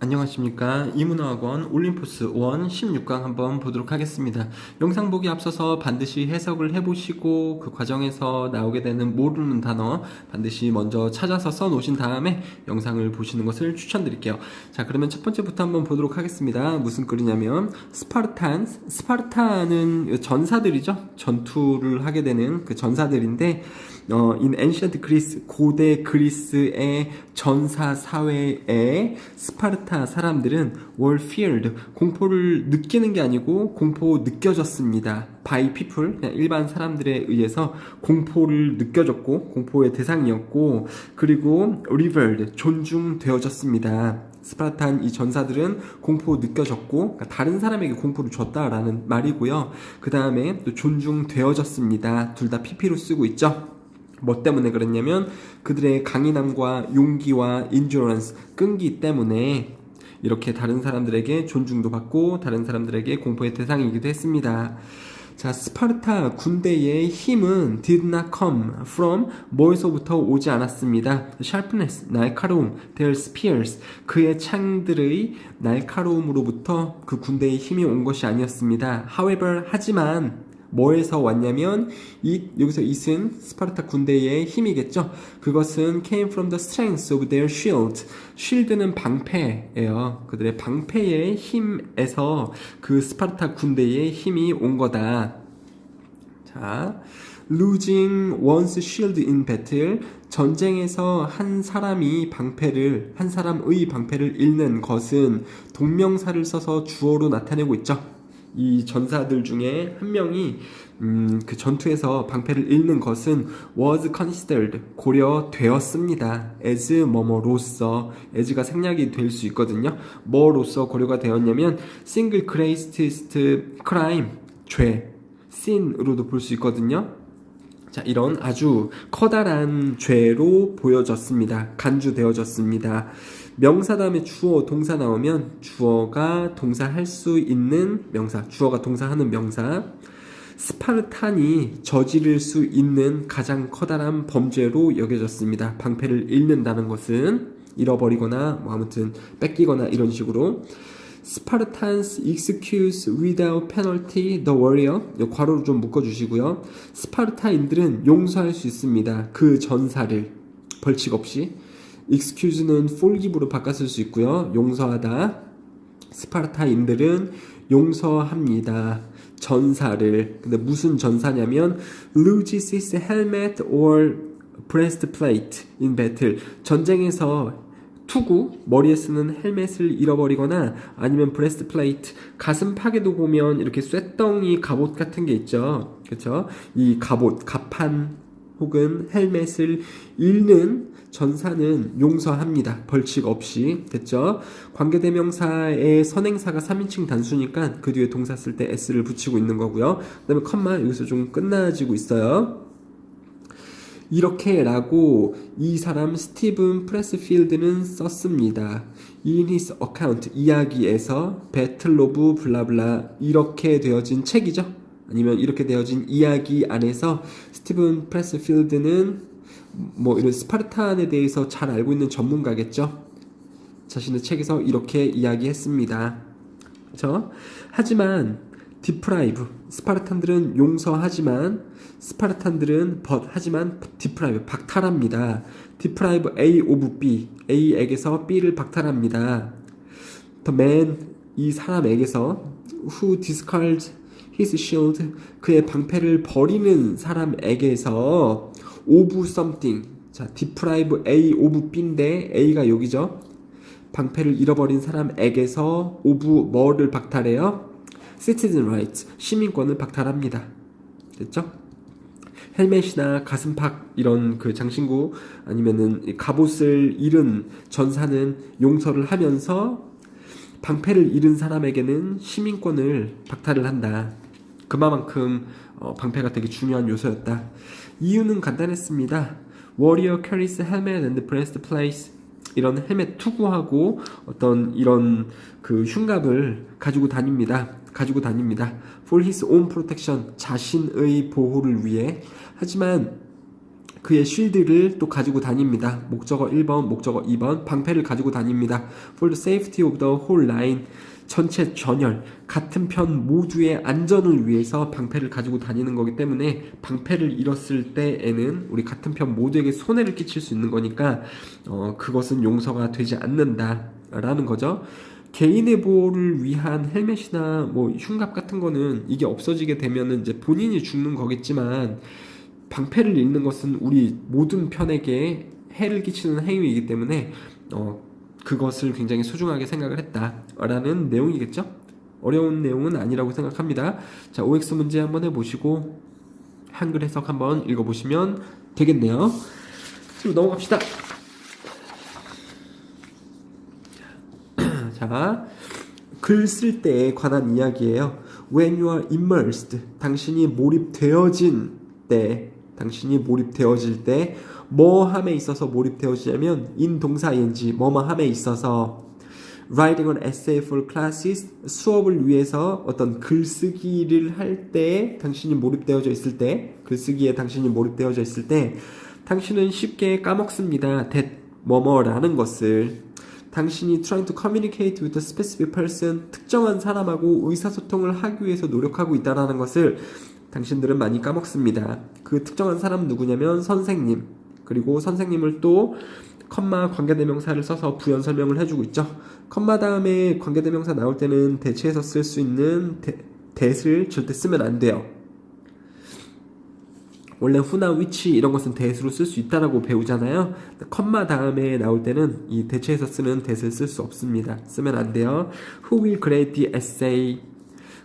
안녕하십니까. 이문화학원 올림포스 1 16강 한번 보도록 하겠습니다. 영상 보기 앞서서 반드시 해석을 해보시고 그 과정에서 나오게 되는 모르는 단어 반드시 먼저 찾아서 써놓으신 다음에 영상을 보시는 것을 추천드릴게요. 자, 그러면 첫 번째부터 한번 보도록 하겠습니다. 무슨 글이냐면 스파르타는 전사들이죠. 전투를 하게 되는 그 전사들인데 in ancient Greece, 고대 그리스의 전사 사회에 스파르타 사람들은 were feared, 공포를 느끼는 게 아니고 공포 느껴졌습니다. by people, 그냥 일반 사람들에 의해서 공포를 느껴졌고 공포의 대상이었고, 그리고 revered, 존중되어졌습니다. 스파르탄 이 전사들은 공포 느껴졌고, 그러니까 다른 사람에게 공포를 줬다라는 말이고요. 그 다음에 또 존중되어졌습니다. 둘 다 pp로 쓰고 있죠. 뭐 때문에 그랬냐면 그들의 강인함과 용기와 endurance, 끈기 때문에 이렇게 다른 사람들에게 존중도 받고 다른 사람들에게 공포의 대상이기도 했습니다. 자, 스파르타 군대의 힘은 did not come from, 뭐에서부터 오지 않았습니다. sharpness, 날카로움, their spears, 그의 창들의 날카로움으로부터 그 군대의 힘이 온 것이 아니었습니다. however, 하지만 뭐에서 왔냐면 여기서 it은 스파르타 군대의 힘이겠죠. 그것은 came from the strength of their shield. shield는 방패예요. 그들의 방패의 힘에서 그 스파르타 군대의 힘이 온 거다. 자, losing one's shield in battle, 전쟁에서 한 사람의 방패를 잃는 것은 동명사를 써서 주어로 나타내고 있죠. 이 전사들 중에 한 명이 그 전투에서 방패를 잃는 것은 was considered, 고려되었습니다. as 뭐뭐로서, as가 생략이 될 수 있거든요. 뭐로서 고려가 되었냐면 single greatest crime, 죄, sin으로도 볼 수 있거든요. 자, 이런 아주 커다란 죄로 보여졌습니다. 간주되어졌습니다. 명사 다음에 주어, 동사 나오면 주어가 동사할 수 있는 명사, 주어가 동사하는 명사. 스파르탄이 저지를 수 있는 가장 커다란 범죄로 여겨졌습니다. 방패를 잃는다는 것은 잃어버리거나 뭐 아무튼 뺏기거나 이런 식으로. Spartans excuse without penalty the warrior, 괄호로 좀 묶어주시고요. 스파르타인들은 용서할 수 있습니다. 그 전사를 벌칙 없이. excuse는 forgive로 바꿨을 수 있고요. 용서하다. 스파르타인들은 용서합니다. 전사를. 근데 무슨 전사냐면 loses his helmet or breastplate in battle. 전쟁에서 투구, 머리에 쓰는 헬멧을 잃어버리거나 아니면 브레스트플레이트, 가슴팍에도 보면 이렇게 쇳덩이 갑옷 같은 게 있죠. 그렇죠? 이 갑옷, 갑판 혹은 헬멧을 잃는 전사는 용서합니다. 벌칙 없이. 됐죠? 관계대명사의 선행사가 3인칭 단수니까 그 뒤에 동사 쓸 때 s를 붙이고 있는 거고요. 그 다음에 컴마 여기서 좀 끝나지고 있어요. 이렇게 라고 이 사람 스티븐 프레스필드는 썼습니다. In his account, 이야기에서 배틀 오브 블라블라, 이렇게 되어진 책이죠. 아니면 이렇게 되어진 이야기 안에서 스티븐 프레스필드는 뭐 이런 스파르탄에 대해서 잘 알고 있는 전문가겠죠. 자신의 책에서 이렇게 이야기했습니다. 그렇죠? 하지만 deprive, 스파르탄들은 용서하지만 하지만 deprive, 박탈합니다. deprive A of B, A에게서 B를 박탈합니다. the man, 이 사람에게서 who discards his shield, 그의 방패를 버리는 사람에게서 of something, 자, deprive A of B인데 A가 여기죠. 방패를 잃어버린 사람에게서 of 뭐를 박탈해요? citizen rights, 시민권을 박탈합니다. 됐죠? 헬멧이나 가슴팍 이런 그 장신구 아니면은 갑옷을 잃은 전사는 용서를 하면서 방패를 잃은 사람에게는 시민권을 박탈을 한다. 그만큼 방패가 되게 중요한 요소였다. 이유는 간단했습니다. Warrior carries helmet and breastplate, 이런 헬멧 투구하고 어떤 이런 그 흉갑을 가지고 다닙니다. For his own protection, 자신의 보호를 위해. 하지만 그의 쉴드를 또 가지고 다닙니다. 목적어 1번, 목적어 2번 방패를 가지고 다닙니다. For the safety of the whole line 전체 전열 같은 편 모두의 안전을 위해서 방패를 가지고 다니는 거기 때문에 방패를 잃었을 때에는 우리 같은 편 모두에게 손해를 끼칠 수 있는 거니까 그것은 용서가 되지 않는다 라는 거죠. 개인의 보호를 위한 헬멧이나 뭐 흉갑 같은 거는 이게 없어지게 되면은 이제 본인이 죽는 거겠지만 방패를 잃는 것은 우리 모든 편에게 해를 끼치는 행위이기 때문에 그것을 굉장히 소중하게 생각을 했다라는 내용이겠죠? 어려운 내용은 아니라고 생각합니다. 자, OX 문제 한번 해보시고 한글 해석 한번 읽어보시면 되겠네요. 지금 넘어갑시다. 자, 글 쓸 때에 관한 이야기예요. When you are immersed, 당신이 몰입되어질 때 뭐 함에 있어서 몰입되어지냐면 in 동사 ing 뭐뭐 함에 있어서 writing an essay for classes 수업을 위해서 어떤 글쓰기를 할 때 당신이 몰입되어져 있을 때 글쓰기에 당신이 몰입되어져 있을 때 당신은 쉽게 까먹습니다. that 뭐뭐라는 것을 당신이 trying to communicate with a specific person 특정한 사람하고 의사소통을 하기 위해서 노력하고 있다는 것을 당신들은 많이 까먹습니다. 그 특정한 사람은 누구냐면 선생님, 그리고 선생님을 또 컴마 관계대명사를 써서 부연 설명을 해주고 있죠. 컴마 다음에 관계대명사 나올 때는 대체해서 쓸 수 있는 that을 절대 쓰면 안 돼요. 원래 who나 which 이런 것은 that으로 쓸 수 있다라고 배우잖아요. 컴마 다음에 나올 때는 이 대체해서 쓰는 that을 쓸 수 없습니다. 쓰면 안 돼요. Who will grade the essay?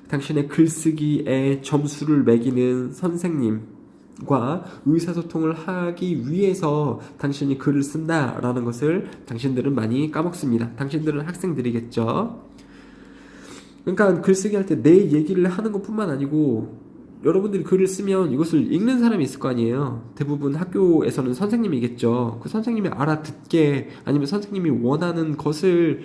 당신의 글쓰기에 점수를 매기는 선생님과 의사소통을 하기 위해서 당신이 글을 쓴다라는 것을 당신들은 많이 까먹습니다. 당신들은 학생들이겠죠. 그러니까 글쓰기 할 때 내 얘기를 하는 것뿐만 아니고 여러분들이 글을 쓰면 이것을 읽는 사람이 있을 거 아니에요. 대부분 학교에서는 선생님이겠죠. 그 선생님이 알아듣게 아니면 선생님이 원하는 것을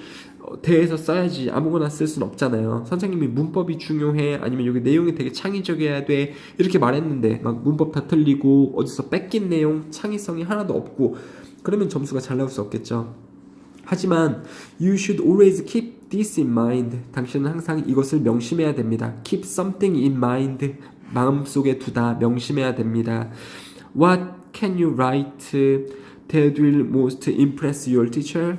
대해서 써야지 아무거나 쓸 수는 없잖아요. 선생님이 문법이 중요해 아니면 여기 내용이 되게 창의적이어야 돼 이렇게 말했는데 막 문법 다 틀리고 어디서 뺏긴 내용 창의성이 하나도 없고 그러면 점수가 잘 나올 수 없겠죠. 하지만 you should always keep this in mind. 당신은 항상 이것을 명심해야 됩니다. Keep something in mind. 마음속에 두다, 명심해야 됩니다. What can you write that will most impress your teacher?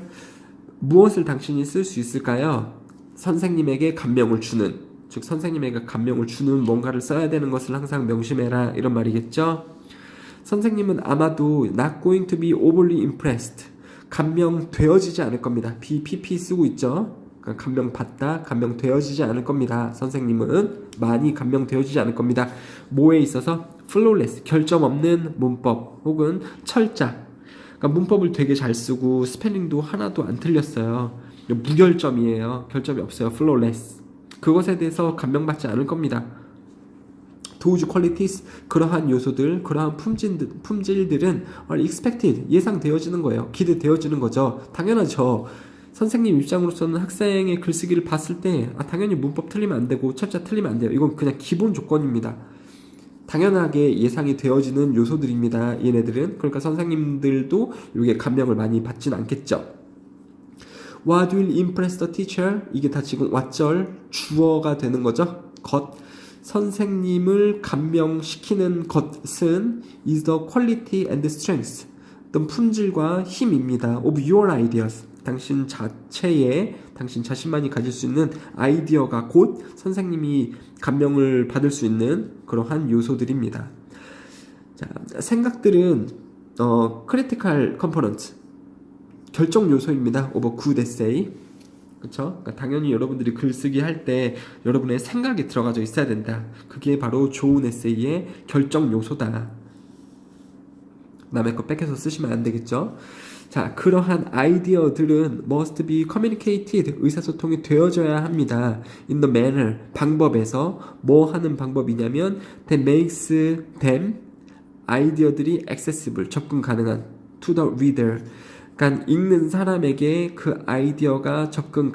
무엇을 당신이 쓸 수 있을까요? 선생님에게 감명을 주는, 즉 선생님에게 감명을 주는 뭔가를 써야 되는 것을 항상 명심해라 이런 말이겠죠. 선생님은 아마도 not going to be overly impressed. 감명되어지지 않을 겁니다. BPP 쓰고 있죠. 감명받다, 감명되어지지 않을 겁니다. 선생님은 많이 감명되어지지 않을 겁니다. 뭐에 있어서? flawless, 결점 없는 문법 혹은 철자. 그러니까 문법을 되게 잘 쓰고 스펠링도 하나도 안 틀렸어요. 무결점이에요. 결점이 없어요. flawless. 그것에 대해서 감명받지 않을 겁니다. those qualities, 그러한 요소들, 그러한 품질들은 are expected, 예상되어지는 거예요. 기대되어지는 거죠. 당연하죠. 선생님 입장으로서는 학생의 글쓰기를 봤을 때 당연히 문법 틀리면 안 되고 철자 틀리면 안 돼요. 이건 그냥 기본 조건입니다. 당연하게 예상이 되어지는 요소들입니다. 얘네들은. 그러니까 선생님들도 이게 감명을 많이 받진 않겠죠. What will impress the teacher? 이게 다 지금 왓절 주어가 되는 거죠. 것. 선생님을 감명시키는 것은 is the quality and strength. 어떤 품질과 힘입니다. of your ideas. 당신 자체의, 당신 자신만이 가질 수 있는 아이디어가 곧 선생님이 감명을 받을 수 있는 그러한 요소들입니다. 자, 생각들은 critical component, 결정 요소입니다. of a good essay. 그렇죠? 그러니까 당연히 여러분들이 글쓰기 할 때 여러분의 생각이 들어가져 있어야 된다. 그게 바로 좋은 에세이의 결정 요소다. 남의 거 뺏겨서 쓰시면 안 되겠죠? 자, 그러한 아이디어들은 must be communicated, 의사소통이 되어져야 합니다. in the manner, 방법에서. 뭐 하는 방법이냐면 that makes them, 아이디어들이 accessible, 접근 가능한 to the reader. 그러니까 읽는 사람에게 그 아이디어가 접근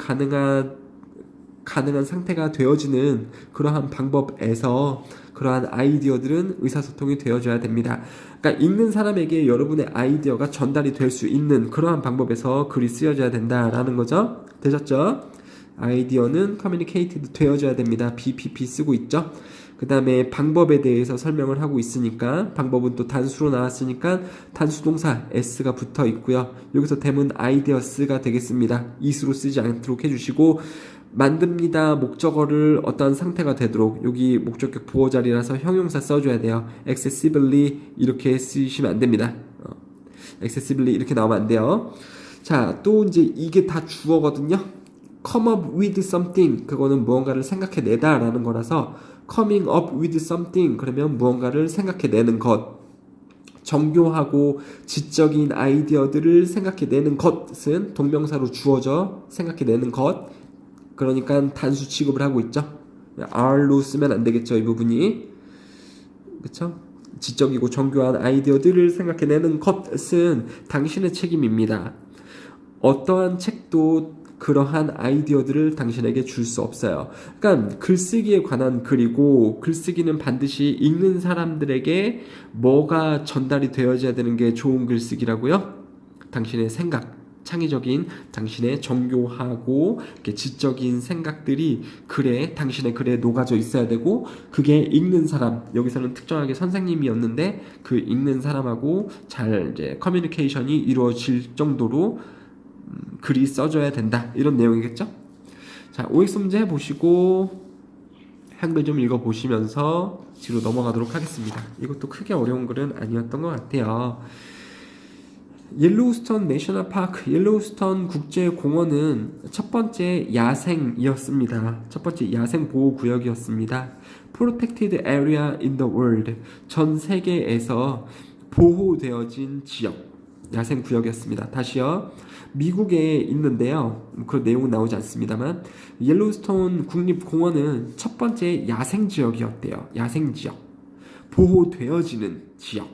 가능한 상태가 되어지는 그러한 방법에서 그러한 아이디어들은 의사소통이 되어줘야 됩니다. 그러니까 읽는 사람에게 여러분의 아이디어가 전달이 될 수 있는 그러한 방법에서 글이 쓰여져야 된다라는 거죠. 되셨죠? 아이디어는 커뮤니케이티드 되어줘야 됩니다. BPP 쓰고 있죠. 그 다음에 방법에 대해서 설명을 하고 있으니까 방법은 또 단수로 나왔으니까 단수동사 S가 붙어 있고요. 여기서 됨은 아이디어스가 되겠습니다. 이수로 쓰지 않도록 해주시고 만듭니다. 목적어를 어떠한 상태가 되도록 여기 목적격 보호 자리라서 형용사 써줘야 돼요. accessibly 이렇게 쓰시면 안 됩니다. accessibly 이렇게 나오면 안 돼요. 자, 또 이제 이게 다 주어거든요. come up with something 그거는 무언가를 생각해내다 라는 거라서 coming up with something 그러면 무언가를 생각해내는 것. 정교하고 지적인 아이디어들을 생각해내는 것은 동명사로 주어져 생각해내는 것. 그러니까 단수 취급을 하고 있죠. R로 쓰면 안 되겠죠, 이 부분이. 그쵸? 지적이고 정교한 아이디어들을 생각해내는 것은 당신의 책임입니다. 어떠한 책도 그러한 아이디어들을 당신에게 줄 수 없어요. 그러니까 글쓰기에 관한 글이고 글쓰기는 반드시 읽는 사람들에게 뭐가 전달이 되어져야 되는 게 좋은 글쓰기라고요? 당신의 생각, 창의적인 당신의 정교하고 이렇게 지적인 생각들이 글에 당신의 글에 녹아져 있어야 되고 그게 읽는 사람 여기서는 특정하게 선생님이었는데 그 읽는 사람하고 잘 이제 커뮤니케이션이 이루어질 정도로 글이 써줘야 된다 이런 내용이겠죠. 자, OX 문제 해보시고 한글 좀 읽어보시면서 뒤로 넘어가도록 하겠습니다. 이것도 크게 어려운 글은 아니었던 것 같아요. 옐로우스톤 내셔널 파크, 옐로우스톤 국제공원은 첫 번째 야생이었습니다. 첫 번째 야생 보호구역이었습니다. Protected area in the world, 전 세계에서 보호되어진 지역, 야생구역이었습니다. 다시요. 미국에 있는데요. 그 내용은 나오지 않습니다만 옐로우스톤 국립공원은 첫 번째 야생지역이었대요. 야생지역. 보호되어지는 지역.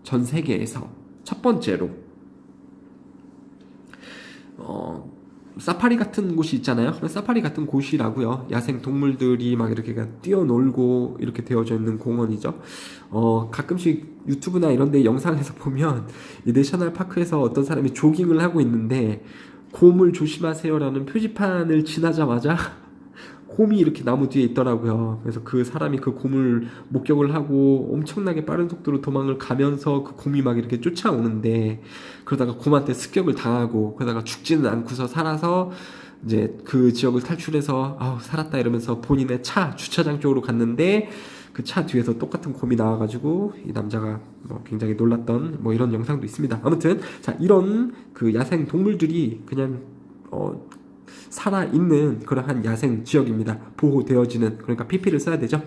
전 세계에서 첫 번째로 사파리 같은 곳이 있잖아요. 사파리 같은 곳이라고요. 야생 동물들이 막 이렇게 뛰어놀고 이렇게 되어져 있는 공원이죠. 가끔씩 유튜브나 이런 데 영상에서 보면 이 내셔널 파크에서 어떤 사람이 조깅을 하고 있는데 곰을 조심하세요라는 표지판을 지나자마자 곰이 이렇게 나무 뒤에 있더라고요. 그래서 그 사람이 그 곰을 목격을 하고 엄청나게 빠른 속도로 도망을 가면서 그 곰이 막 이렇게 쫓아오는데 그러다가 곰한테 습격을 당하고 그러다가 죽지는 않고서 살아서 이제 그 지역을 탈출해서 살았다 이러면서 본인의 차 주차장 쪽으로 갔는데 그 차 뒤에서 똑같은 곰이 나와가지고 이 남자가 굉장히 놀랐던 이런 영상도 있습니다. 아무튼 자, 이런 그 야생 동물들이 그냥 살아있는 그러한 야생 지역입니다. 보호되어지는, 그러니까 PP를 써야 되죠.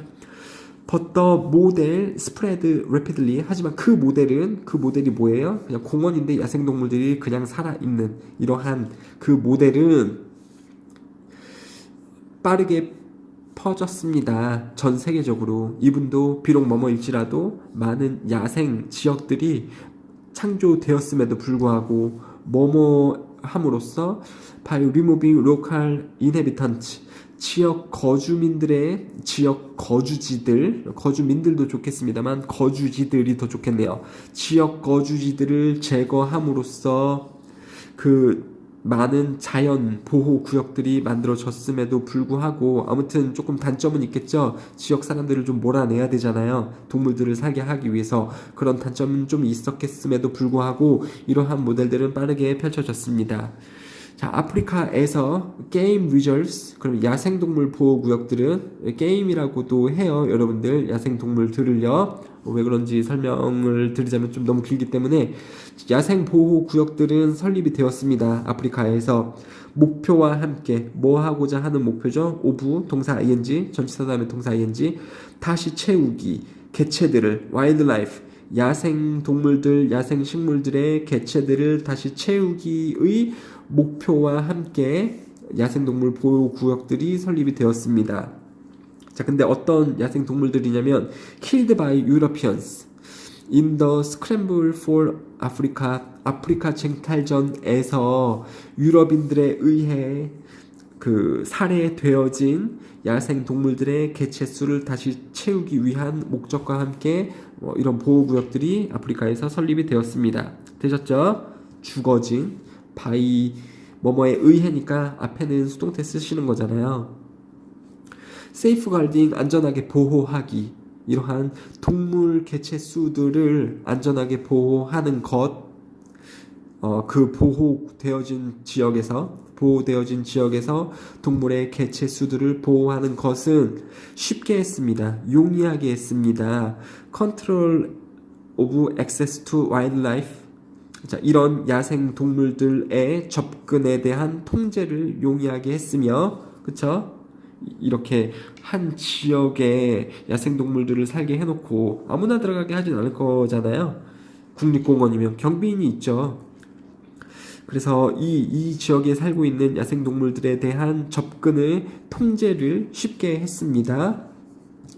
But the model spread rapidly. 하지만 그 모델이 뭐예요? 그냥 공원인데 야생동물들이 그냥 살아있는 이러한 그 모델은 빠르게 퍼졌습니다. 전 세계적으로. 이분도 비록 뭐뭐일지라도 많은 야생 지역들이 창조되었음에도 불구하고 뭐뭐 함으로써 by removing local inhabitants, 지역 거주민들의 지역 거주민들도 좋겠습니다만 거주지들이 더 좋겠네요. 지역 거주지들을 제거함으로써 그 많은 자연 보호 구역들이 만들어졌음에도 불구하고 아무튼 조금 단점은 있겠죠. 지역 사람들을 좀 몰아내야 되잖아요. 동물들을 살게 하기 위해서. 그런 단점은 좀 있었겠음에도 불구하고 이러한 모델들은 빠르게 펼쳐졌습니다. 자, 아프리카에서 게임 리저브스, 그럼 야생동물 보호구역들은 게임이라고도 해요. 여러분들 야생동물들을요. 왜 그런지 설명을 드리자면 좀 너무 길기 때문에 야생보호구역들은 설립이 되었습니다. 아프리카에서 목표와 함께 뭐 하고자 하는 목표죠? 오브 동사 ing, 전치사 다음에 동사 ing, 다시 채우기, 개체들을 와일드라이프, 야생동물들, 야생식물들의 개체들을 다시 채우기의 목표와 함께 야생동물 보호구역들이 설립이 되었습니다. 자, 근데 어떤 야생동물들이냐면 killed by Europeans in the scramble for Africa, 아프리카 쟁탈전에서 유럽인들에 의해 그 살해되어진 야생 동물들의 개체수를 다시 채우기 위한 목적과 함께 이런 보호구역들이 아프리카에서 설립이 되었습니다. 되셨죠? 주거진, 바이, 뭐뭐에 의해니까 앞에는 수동태 쓰시는 거잖아요. 세이프가르딩, 안전하게 보호하기. 이러한 동물 개체수들을 안전하게 보호하는 것, 그 보호되어진 지역에서 동물의 개체수들을 보호하는 것은 쉽게 했습니다. 용이하게 했습니다. Control of access to wildlife. 자, 이런 야생 동물들의 접근에 대한 통제를 용이하게 했으며, 그쵸? 이렇게 한 지역에 야생동물들을 살게 해놓고 아무나 들어가게 하진 않을 거잖아요. 국립공원이면 경비인이 있죠. 그래서 이 지역에 살고 있는 야생동물들에 대한 접근의 통제를 쉽게 했습니다.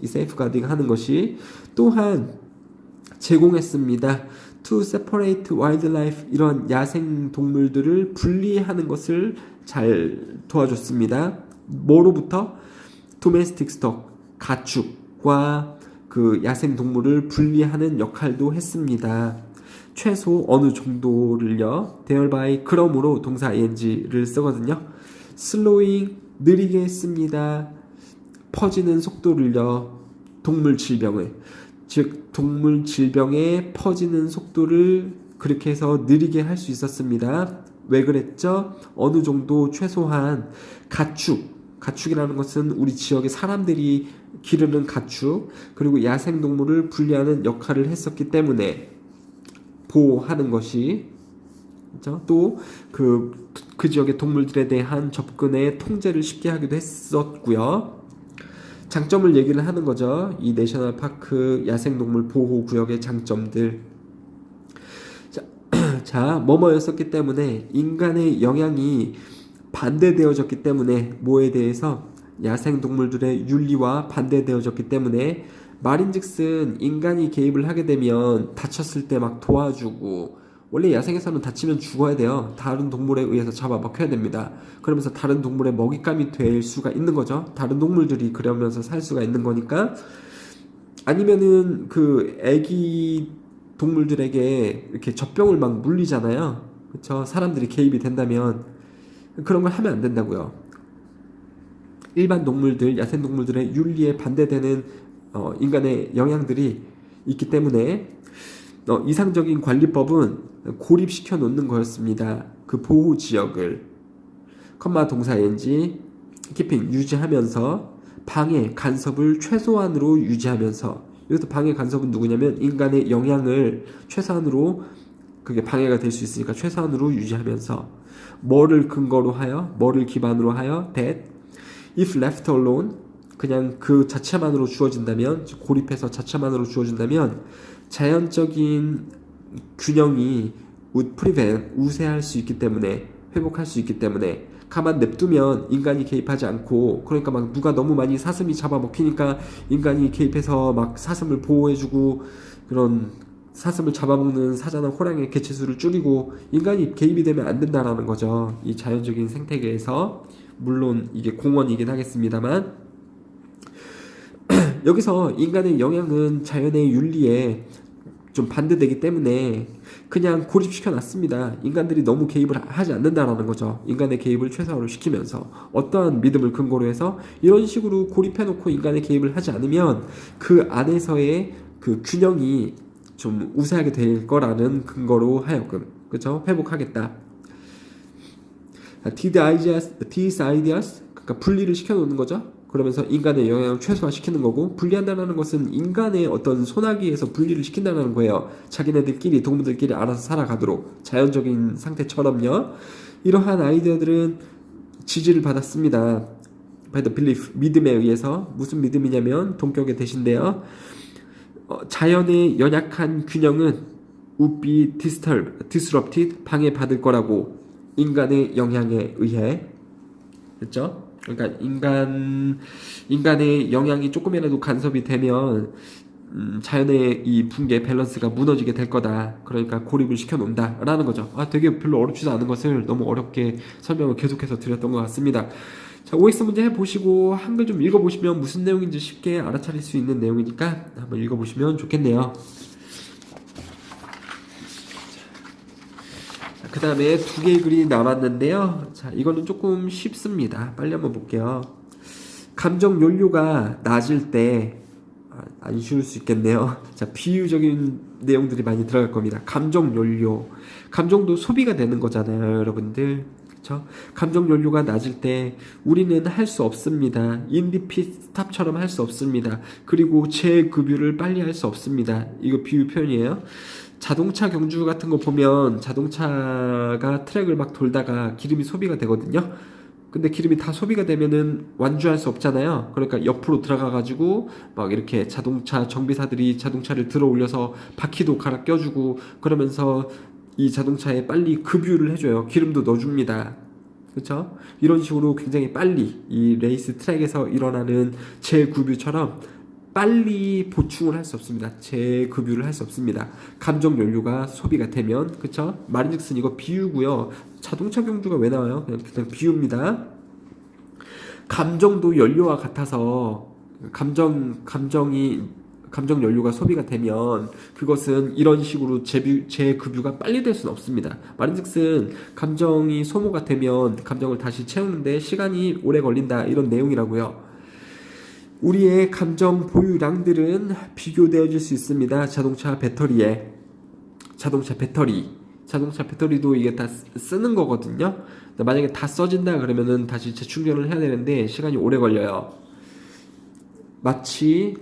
이 세이프가딩 하는 것이 또한 제공했습니다. To separate wildlife, 이런 야생동물들을 분리하는 것을 잘 도와줬습니다. 뭐로부터? 도메스틱 스톡, 가축과 그 야생동물을 분리하는 역할도 했습니다. 최소 어느 정도를요. thereby, 그러므로 동사 ing를 쓰거든요. slowing, 느리게 했습니다. 퍼지는 속도를요. 동물 질병을, 즉 동물 질병의 퍼지는 속도를 그렇게 해서 느리게 할 수 있었습니다. 왜 그랬죠? 어느 정도 최소한 가축이라는 것은 우리 지역의 사람들이 기르는 가축, 그리고 야생동물을 분리하는 역할을 했었기 때문에 보호하는 것이, 그렇죠? 또 그 지역의 동물들에 대한 접근의 통제를 쉽게 하기도 했었고요. 장점을 얘기를 하는 거죠. 이 내셔널 파크 야생동물 보호구역의 장점들. 자, 뭐뭐였었기 때문에 인간의 영향이 반대되어졌기 때문에 뭐에 대해서 야생동물들의 윤리와 반대되어졌기 때문에 말인즉슨 인간이 개입을 하게 되면 다쳤을 때 막 도와주고, 원래 야생에서는 다치면 죽어야 돼요. 다른 동물에 의해서 잡아먹혀야 됩니다. 그러면서 다른 동물의 먹잇감이 될 수가 있는 거죠. 다른 동물들이 그러면서 살 수가 있는 거니까. 아니면은 그 애기 동물들에게 이렇게 젖병을 막 물리잖아요. 그렇죠? 사람들이 개입이 된다면 그런 걸 하면 안 된다고요. 일반 동물들, 야생 동물들의 윤리에 반대되는 인간의 영향들이 있기 때문에 이상적인 관리법은 고립시켜 놓는 거였습니다. 그 보호 지역을 동사 ing, keeping, 유지하면서 방해, 간섭을 최소한으로 유지하면서, 여기서 방해, 간섭은 누구냐면 인간의 영향을 최소한으로, 그게 방해가 될 수 있으니까 최소한으로 유지하면서, 뭐를 근거로 하여, 뭐를 기반으로 하여, that if left alone, 그냥 그 자체만으로 주어진다면, 고립해서 자체만으로 주어진다면 자연적인 균형이 would prevent, 우세할 수 있기 때문에, 회복할 수 있기 때문에, 가만 냅두면 인간이 개입하지 않고, 그러니까 막 누가 너무 많이 사슴이 잡아먹히니까 인간이 개입해서 막 사슴을 보호해주고, 그런 사슴을 잡아먹는 사자나 호랑이의 개체수를 줄이고, 인간이 개입이 되면 안 된다라는 거죠. 이 자연적인 생태계에서. 물론 이게 공원이긴 하겠습니다만, 여기서 인간의 영향은 자연의 윤리에 좀 반대되기 때문에 그냥 고립시켜 놨습니다. 인간들이 너무 개입을 하지 않는다라는 거죠. 인간의 개입을 최소화로 시키면서 어떠한 믿음을 근거로 해서 이런 식으로 고립해놓고 인간의 개입을 하지 않으면 그 안에서의 그 균형이 좀 우세하게 될 거라는 근거로 하여금, 그렇죠? 회복하겠다. these ideas, 그러니까 분리를 시켜놓는 거죠. 그러면서 인간의 영향을 최소화시키는 거고, 분리한다는 것은 인간의 어떤 소나기에서 분리를 시킨다는 거예요. 자기네들끼리, 동물들끼리 알아서 살아가도록, 자연적인 상태처럼요. 이러한 아이디어들은 지지를 받았습니다. by the belief, 믿음에 의해서. 무슨 믿음이냐면 동격의 대신데요. 자연의 연약한 균형은 would be disrupted, 방해받을 거라고, 인간의 영향에 의해. 그렇죠? 그러니까 인간의 영향이 조금이라도 간섭이 되면 자연의 이 붕괴 밸런스가 무너지게 될 거다. 그러니까 고립을 시켜 놓는다라는 거죠. 되게 별로 어렵지도 않은 것을 너무 어렵게 설명을 계속해서 드렸던 것 같습니다. 자, OX 문제 해보시고 한글 좀 읽어보시면 무슨 내용인지 쉽게 알아차릴 수 있는 내용이니까 한번 읽어보시면 좋겠네요. 그 다음에 두 개의 글이 남았는데요. 자, 이거는 조금 쉽습니다. 빨리 한번 볼게요. 감정 연료가 낮을 때, 안 쉬울 수 있겠네요. 자, 비유적인 내용들이 많이 들어갈 겁니다. 감정 연료. 감정도 소비가 되는 거잖아요, 여러분들. 그쵸? 감정 연료가 낮을 때 우리는 할 수 없습니다. 인디핏 스탑처럼 할 수 없습니다. 그리고 재급유를 빨리 할 수 없습니다. 이거 비유 표현이에요. 자동차 경주 같은 거 보면 자동차가 트랙을 막 돌다가 기름이 소비가 되거든요. 근데 기름이 다 소비가 되면은 완주할 수 없잖아요. 그러니까 옆으로 들어가 가지고 막 이렇게 자동차 정비사들이 자동차를 들어 올려서 바퀴도 갈아 껴주고 그러면서 이 자동차에 빨리 급유를 해줘요. 기름도 넣어줍니다. 그렇죠? 이런 식으로 굉장히 빨리 이 레이스 트랙에서 일어나는 재급유처럼 빨리 보충을 할 수 없습니다. 재급유를 할 수 없습니다. 감정 연료가 소비가 되면, 그쵸? 말인즉슨 이거 비유고요. 자동차 경주가 왜 나와요? 그냥 비유입니다. 감정도 연료와 같아서 감정 연료가 소비가 되면 그것은 이런 식으로 재급유가 빨리 될 수는 없습니다. 말인즉슨 감정이 소모가 되면 감정을 다시 채우는데 시간이 오래 걸린다 이런 내용이라고요. 우리의 감정 보유량들은 비교되어질 수 있습니다. 자동차 배터리에. 자동차 배터리도 이게 다 쓰는 거거든요. 만약에 다 써진다 그러면은 다시 재충전을 해야 되는데 시간이 오래 걸려요. 마치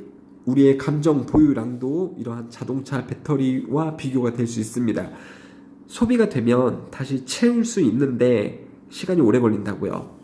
우리의 감정 보유량도 이러한 자동차 배터리와 비교가 될 수 있습니다. 소비가 되면 다시 채울 수 있는데 시간이 오래 걸린다고요.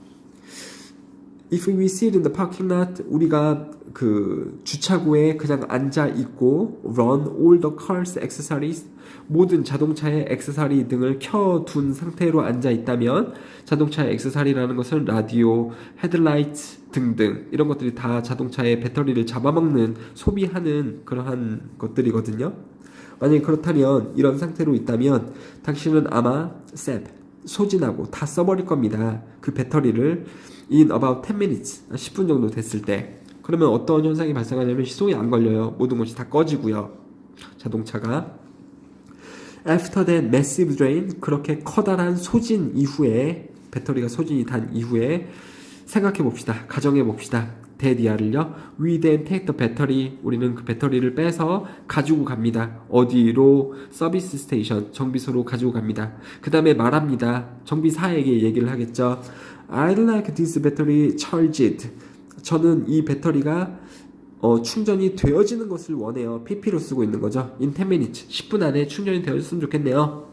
If we sit in the parking lot, 우리가 그 주차구에 그냥 앉아 있고 run all the car's accessories, 모든 자동차의 액세서리 등을 켜둔 상태로 앉아 있다면 자동차의 액세서리라는 것은 라디오, 헤드라이트 등등 이런 것들이 다 자동차의 배터리를 잡아먹는 소비하는 그러한 것들이거든요. 만약에 그렇다면 이런 상태로 있다면 당신은 아마 소진하고 다 써버릴 겁니다. 그 배터리를 in about 10 minutes, 10분 정도 됐을 때. 그러면 어떤 현상이 발생하냐면 시동이 안 걸려요. 모든 것이 다 꺼지고요. 자동차가. After that massive drain, 그렇게 커다란 소진 이후에, 배터리가 소진이 단 이후에 생각해 봅시다. 가정해 봅시다. 데디아를요. We then take the battery, 우리는 그 배터리를 빼서 가지고 갑니다. 어디로? 서비스 스테이션, 정비소로 가지고 갑니다. 그 다음에 말합니다. 정비사에게 얘기를 하겠죠. I'd like this battery charged. 저는 이 배터리가 충전이 되어지는 것을 원해요. PP로 쓰고 있는 거죠. In 10 minutes, 10분 안에 충전이 되어졌으면 좋겠네요.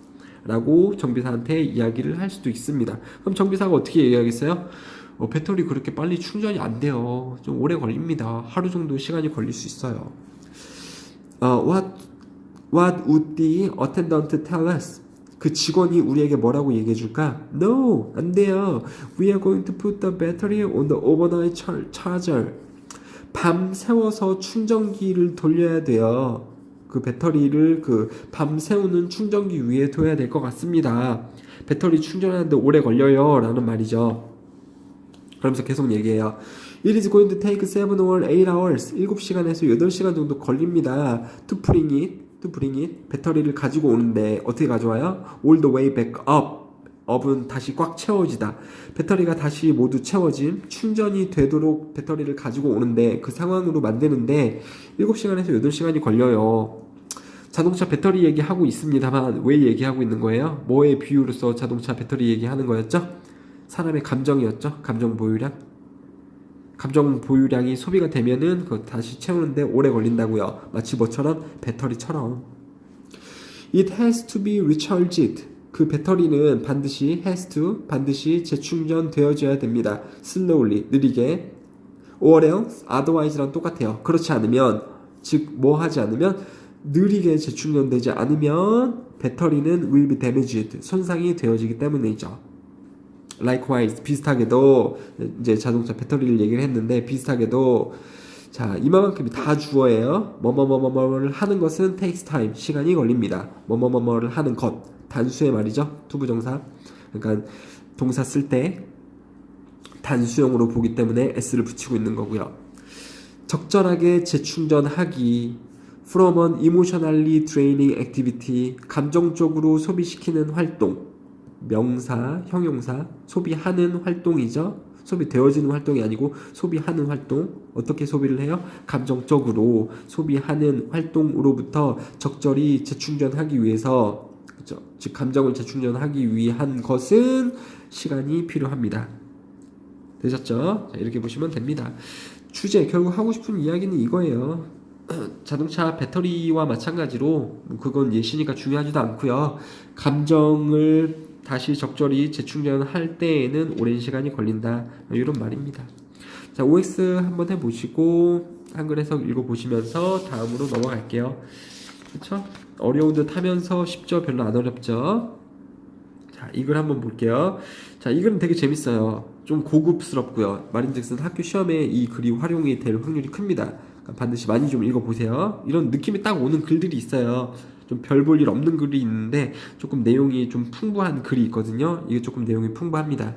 라고 정비사한테 이야기를 할 수도 있습니다. 그럼 정비사가 어떻게 얘기하겠어요? 배터리 그렇게 빨리 충전이 안 돼요. 좀 오래 걸립니다. 하루 정도 시간이 걸릴 수 있어요. What would the attendant tell us? 그 직원이 우리에게 뭐라고 얘기해 줄까? No, 안 돼요. We are going to put the battery on the overnight charger. 밤 새워서 충전기를 돌려야 돼요. 그 배터리를 밤 새우는 충전기 위에 둬야 될 것 같습니다. 배터리 충전하는데 오래 걸려요. 라는 말이죠. 그러면서 계속 얘기해요. It is going to take 7 or 8 hours. 7시간에서 8시간 정도 걸립니다. To bring it. 배터리를 가지고 오는데 어떻게 가져와요? All the way back up. 업은 다시 꽉 채워지다. 배터리가 다시 모두 채워짐. 충전이 되도록 배터리를 가지고 오는데 그 상황으로 만드는데 7시간에서 8시간이 걸려요. 자동차 배터리 얘기하고 있습니다만 왜 얘기하고 있는 거예요? 뭐의 비유로서 자동차 배터리 얘기하는 거였죠? 사람의 감정이었죠. 감정 보유량이 소비가 되면은 그거 다시 채우는데 오래 걸린다고요. 마치 뭐처럼? 배터리처럼. It has to be recharged. 그 배터리는 반드시 재충전 되어져야 됩니다. Slowly, 느리게. Or else, otherwise랑 똑같아요. 그렇지 않으면, 즉 뭐 하지 않으면 느리게 재충전되지 않으면 배터리는 will be damaged. 손상이 되어지기 때문이죠. Likewise, 비슷하게도 이제 자동차 배터리를 얘기를 했는데 비슷하게도 자 이만큼이 다 주어예요. 뭐뭐뭐뭐를 하는 것은 takes time, 시간이 걸립니다. 뭐뭐뭐뭐를 하는 것, 단수의 말이죠. 투부정사. 그러니까 동사 쓸 때 단수형으로 보기 때문에 s를 붙이고 있는 거고요. 적절하게 재충전하기 from an emotionally draining activity 감정적으로 소비시키는 활동 명사, 형용사 소비하는 활동이죠. 소비되어지는 활동이 아니고 소비하는 활동 어떻게 소비를 해요? 감정적으로 소비하는 활동으로부터 적절히 재충전하기 위해서 그렇죠? 즉 감정을 재충전하기 위한 것은 시간이 필요합니다. 되셨죠? 자, 이렇게 보시면 됩니다. 주제 결국 하고 싶은 이야기는 이거예요. 자동차 배터리와 마찬가지로 그건 예시니까 중요하지도 않고요. 감정을 다시 적절히 재충전할 때에는 오랜 시간이 걸린다. 이런 말입니다. 자, OX 한번 해보시고 한글 해석 읽어보시면서 다음으로 넘어갈게요. 그렇죠? 어려운 듯 하면서 쉽죠? 별로 안 어렵죠? 자, 이 글 한번 볼게요. 자, 이 글은 되게 재밌어요. 좀 고급스럽고요. 말인즉슨 학교 시험에 이 글이 활용이 될 확률이 큽니다. 그러니까 반드시 많이 좀 읽어보세요. 이런 느낌이 딱 오는 글들이 있어요. 좀 별 볼 일 없는 글이 있는데 조금 내용이 좀 풍부한 글이 있거든요. 이게 조금 내용이 풍부합니다.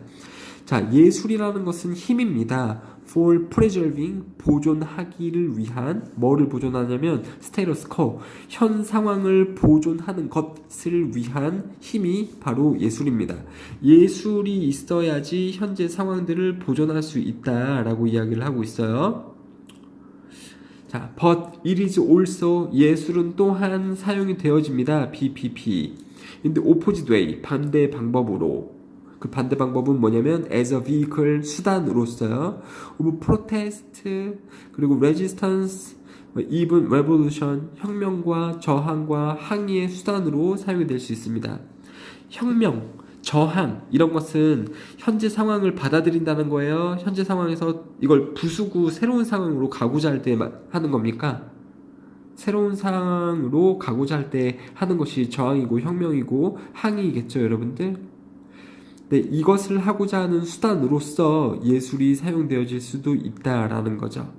자, 예술이라는 것은 힘입니다. For preserving, 보존하기를 위한 뭐를 보존하냐면 status quo, 현 상황을 보존하는 것을 위한 힘이 바로 예술입니다. 예술이 있어야지 현재 상황들을 보존할 수 있다라고 이야기를 하고 있어요. 자, but it is also 예술은 또한 사용이 되어집니다. BPP. in the opposite way, 반대 방법으로. 그 반대 방법은 뭐냐면 as a vehicle, 수단으로서요. of protest, 그리고 resistance, even revolution, 혁명과 저항과 항의의 수단으로 사용이 될 수 있습니다. 혁명, 저항 이런 것은 현재 상황을 받아들인다는 거예요. 현재 상황에서 이걸 부수고 새로운 상황으로 가고자 할 때 하는 겁니까? 새로운 상황으로 가고자 할 때 하는 것이 저항이고 혁명이고 항의겠죠, 여러분들? 네, 이것을 하고자 하는 수단으로서 예술이 사용되어질 수도 있다라는 거죠.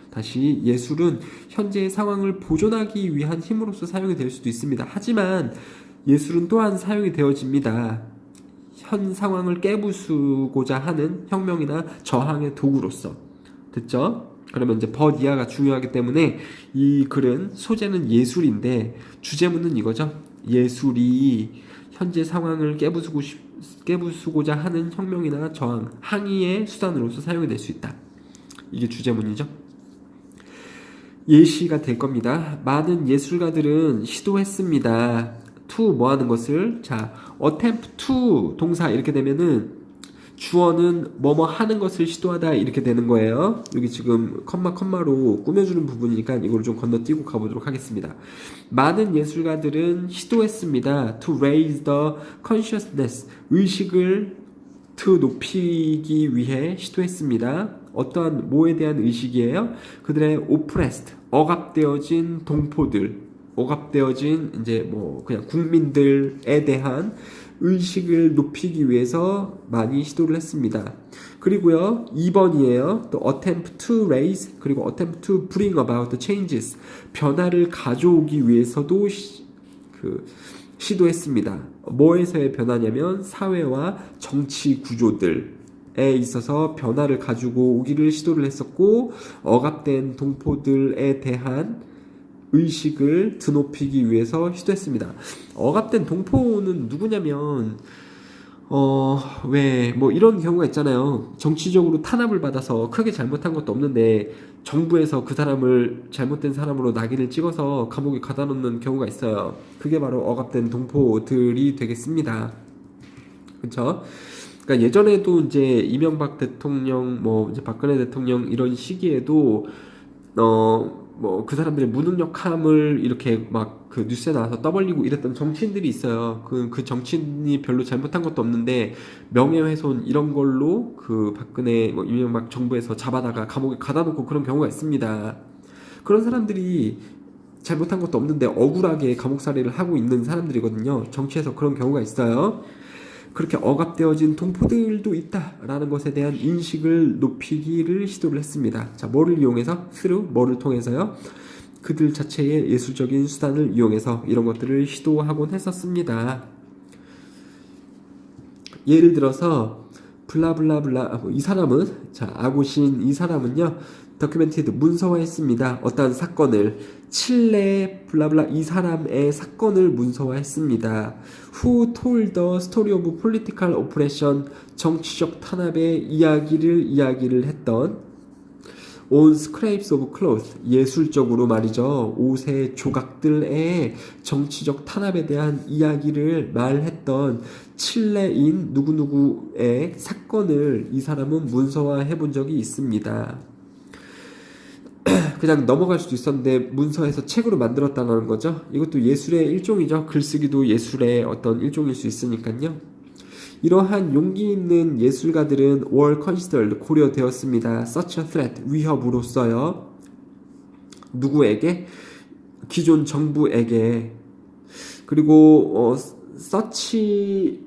다시 예술은 현재의 상황을 보존하기 위한 힘으로서 사용이 될 수도 있습니다. 하지만 예술은 또한 사용이 되어집니다. 현 상황을 깨부수고자 하는 혁명이나 저항의 도구로서. 됐죠? 그러면 이제 but 이하가 중요하기 때문에 이 글은 소재는 예술인데 주제문은 이거죠. 예술이 현재 상황을 깨부수고자 하는 혁명이나 저항, 항의의 수단으로서 사용이 될 수 있다. 이게 주제문이죠. 예시가 될 겁니다. 많은 예술가들은 시도했습니다. to 뭐 하는 것을 자 attempt to 동사 이렇게 되면은 주어는 뭐뭐 하는 것을 시도하다 이렇게 되는 거예요. 여기 지금 컴마로 꾸며주는 부분이니까 이걸 좀 건너뛰고 가보도록 하겠습니다. 많은 예술가들은 시도했습니다. to raise the consciousness 의식을 to 높이기 위해 시도했습니다. 어떠한 뭐에 대한 의식이에요? 그들의 oppressed 억압되어진 동포들 억압되어진 이제 뭐 그냥 국민들에 대한 의식을 높이기 위해서 많이 시도를 했습니다. 그리고요 2번이에요. 또 attempt to raise 그리고 attempt to bring about the changes 변화를 가져오기 위해서도 시도했습니다. 뭐에서의 변화냐면 사회와 정치 구조들에 있어서 변화를 가지고 오기를 시도를 했었고 억압된 동포들에 대한 의식을 드높이기 위해서 시도했습니다. 억압된 동포는 누구냐면 왜 뭐 이런 경우가 있잖아요. 정치적으로 탄압을 받아서 크게 잘못한 것도 없는데 정부에서 그 사람을 잘못된 사람으로 낙인을 찍어서 감옥에 가다 놓는 경우가 있어요. 그게 바로 억압된 동포들이 되겠습니다. 그렇죠? 그러니까 예전에도 이제 이명박 대통령, 뭐 이제 박근혜 대통령 이런 시기에도 뭐 그 사람들의 무능력함을 이렇게 막 그 뉴스에 나와서 떠벌리고 이랬던 정치인들이 있어요. 그 정치인이 별로 잘못한 것도 없는데 명예훼손 이런 걸로 그 박근혜 뭐 이명박 정부에서 잡아다가 감옥에 가다 놓고 그런 경우가 있습니다. 그런 사람들이 잘못한 것도 없는데 억울하게 감옥살이를 하고 있는 사람들이거든요. 정치에서 그런 경우가 있어요. 그렇게 억압되어진 동포들도 있다라는 것에 대한 인식을 높이기를 시도를 했습니다. 자, 뭐를 이용해서? through, 뭐를 통해서요? 그들 자체의 예술적인 수단을 이용해서 이런 것들을 시도하곤 했었습니다. 예를 들어서 블라블라블라 이 사람은 자 아고신 이 사람은요 documented 문서화했습니다. 어떤 사건을 칠레 블라블라 이 사람의 사건을 문서화했습니다. Who told the story of political oppression 정치적 탄압의 이야기를 했던 on scraps of cloth 예술적으로 말이죠. 옷의 조각들의 정치적 탄압에 대한 이야기를 말했던 칠레인 누구누구의 사건을 이 사람은 문서화해 본 적이 있습니다. 그냥 넘어갈 수도 있었는데 문서에서 책으로 만들었다는 거죠. 이것도 예술의 일종이죠. 글쓰기도 예술의 어떤 일종일 수 있으니까요. 이러한 용기 있는 예술가들은 were considered 고려되었습니다. such a threat 위협으로서요. 누구에게? 기존 정부에게. 그리고 such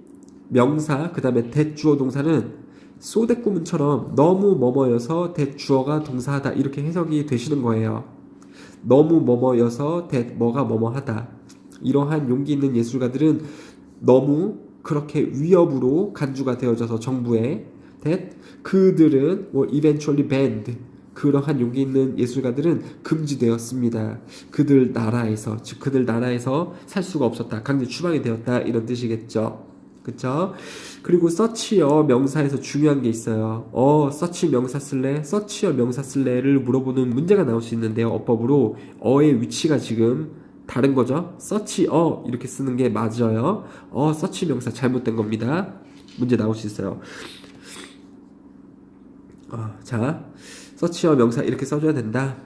명사 그 다음에 대주어 동사는 소대구문처럼 너무 뭐뭐여서 대주어가 동사하다 이렇게 해석이 되시는 거예요. 너무 뭐뭐여서 뭐가 뭐뭐하다. 이러한 용기 있는 예술가들은 너무 그렇게 위협으로 간주가 되어져서 정부에 그들은 eventually banned 그러한 용기 있는 예술가들은 금지되었습니다. 그들 나라에서 즉 그들 나라에서 살 수가 없었다. 강제 추방이 되었다 이런 뜻이겠죠. 그쵸? 그리고 서치어 명사에서 중요한 게 있어요. 서치 명사 쓸래? 서치어 명사 쓸래를 물어보는 문제가 나올 수 있는데요. 어법으로 어의 위치가 지금 다른 거죠. 서치어 이렇게 쓰는 게 맞아요. 서치 명사 잘못된 겁니다. 문제 나올 수 있어요. 자, 서치어 명사 이렇게 써줘야 된다.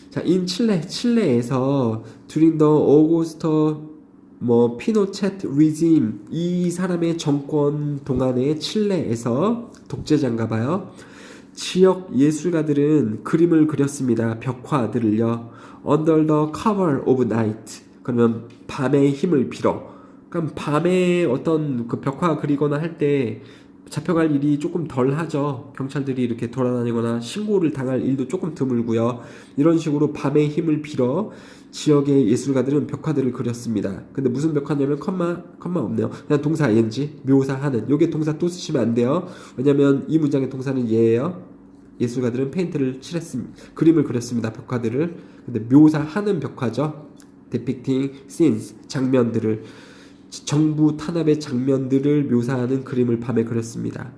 자, in 칠레에서 during the Augusto 피노체트 regime 이 사람의 정권 동안에 칠레에서 독재자인가봐요. 지역 예술가들은 그림을 그렸습니다. 벽화들을요. Under the cover of night. 그러면 밤의 힘을 빌어. 그럼 밤에 어떤 그 벽화 그리거나 할 때 잡혀갈 일이 조금 덜 하죠. 경찰들이 이렇게 돌아다니거나 신고를 당할 일도 조금 드물고요. 이런 식으로 밤의 힘을 빌어 지역의 예술가들은 벽화들을 그렸습니다. 근데 무슨 벽화냐면 컴마 없네요. 그냥 동사 ing 묘사하는. 요게 동사 또 쓰시면 안 돼요. 왜냐면 이 문장의 동사는 얘예요. 예술가들은 페인트를 칠했습니다. 그림을 그렸습니다. 벽화들을. 근데 묘사하는 벽화죠. depicting scenes 장면들을 정부 탄압의 장면들을 묘사하는 그림을 밤에 그렸습니다.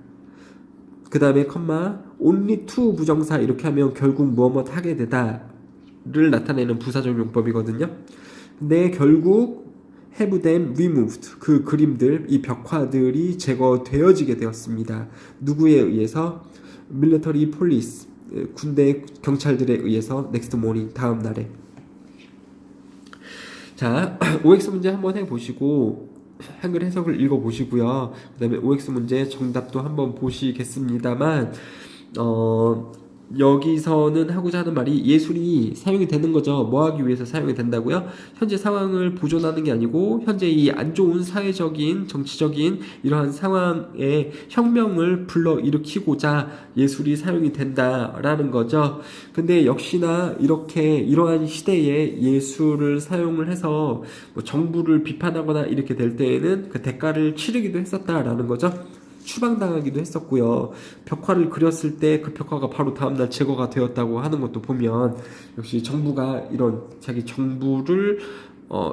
그 다음에 컴마 only to 부정사 이렇게 하면 결국 무엇 하게 되다를 나타내는 부사적 용법이거든요. 근데 결국 have them removed 그 그림들 이 벽화들이 제거되어지게 되었습니다. 누구에 의해서? military police 군대 경찰들에 의해서 next morning 다음 날에. 자, OX 문제 한번 해보시고 한글 해석을 읽어보시고요. 그 다음에 OX 문제 정답도 한번 보시겠습니다만 여기서는 하고자 하는 말이 예술이 사용이 되는 거죠. 뭐 하기 위해서 사용이 된다고요? 현재 상황을 보존하는 게 아니고 현재 이 안 좋은 사회적인 정치적인 이러한 상황에 혁명을 불러일으키고자 예술이 사용이 된다라는 거죠. 근데 역시나 이러한 시대에 예술을 사용을 해서 뭐 정부를 비판하거나 이렇게 될 때에는 그 대가를 치르기도 했었다라는 거죠. 추방당하기도 했었고요. 벽화를 그렸을 때 그 벽화가 바로 다음날 제거가 되었다고 하는 것도 보면 역시 정부가 이런 자기 정부를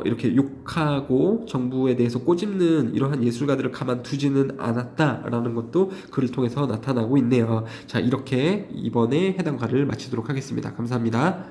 이렇게 욕하고 정부에 대해서 꼬집는 이러한 예술가들을 가만두지는 않았다라는 것도 글을 통해서 나타나고 있네요. 자, 이렇게 이번에 해당 과를 마치도록 하겠습니다. 감사합니다.